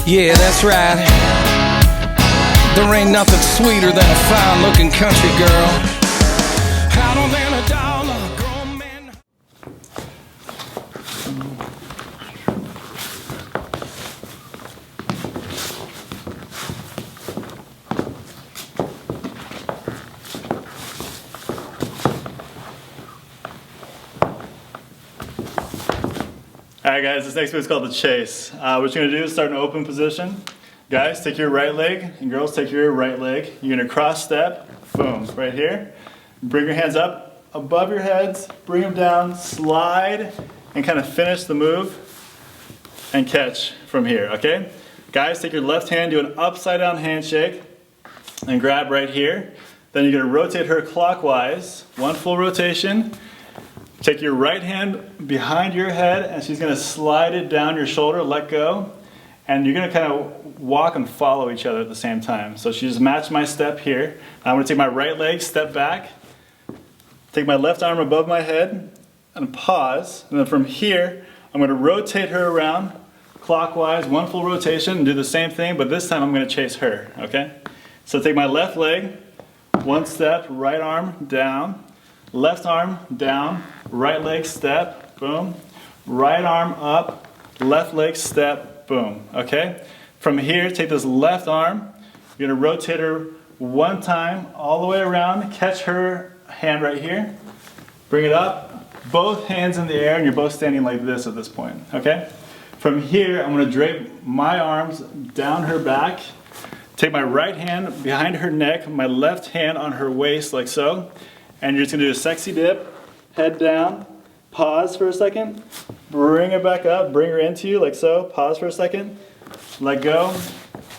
Yeah, that's right. There ain't nothing sweeter than a fine-looking country girl. Hotter than a dollar, grown man. Alright guys, this next move is called the chase. What you're going to do is start in an open position. Guys, take your right leg, and girls, take your right leg. You're going to cross step, boom, right here. Bring your hands up above your heads, bring them down, slide, and kind of finish the move and catch from here, okay? Guys, take your left hand, do an upside down handshake, and grab right here. Then you're going to rotate her clockwise, one full rotation. Take your right hand behind your head, and she's going to slide it down your shoulder, let go, and you're going to kind of walk and follow each other at the same time. So she just matched my step here. I'm going to take my right leg, step back, take my left arm above my head, and pause. And then from here, I'm going to rotate her around clockwise, one full rotation, and do the same thing, but this time I'm going to chase her, okay? So take my left leg, one step, right arm down, left arm down, right leg step, boom, right arm up, left leg step, boom, okay? From here, take this left arm, you're gonna rotate her one time all the way around, catch her hand right here, bring it up, both hands in the air, and you're both standing like this at this point, okay? From here, I'm gonna drape my arms down her back, take my right hand behind her neck, my left hand on her waist like so, and you're just going to do a sexy dip, head down, pause for a second, bring it back up, bring her into you like so, pause for a second, let go,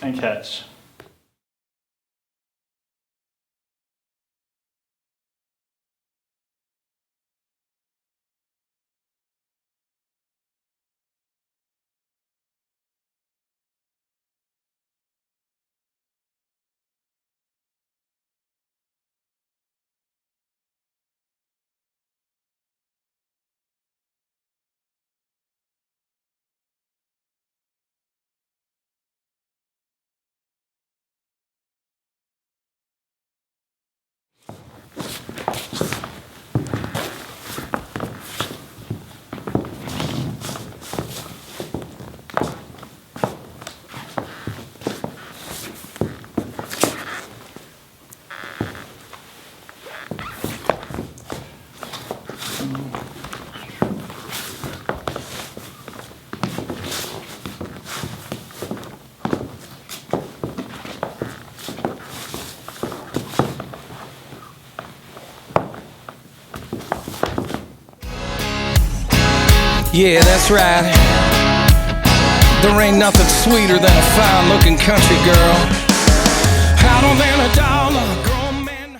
and catch. Yeah, that's right. There ain't nothing sweeter than a fine-looking country girl. Hotter than a dollar.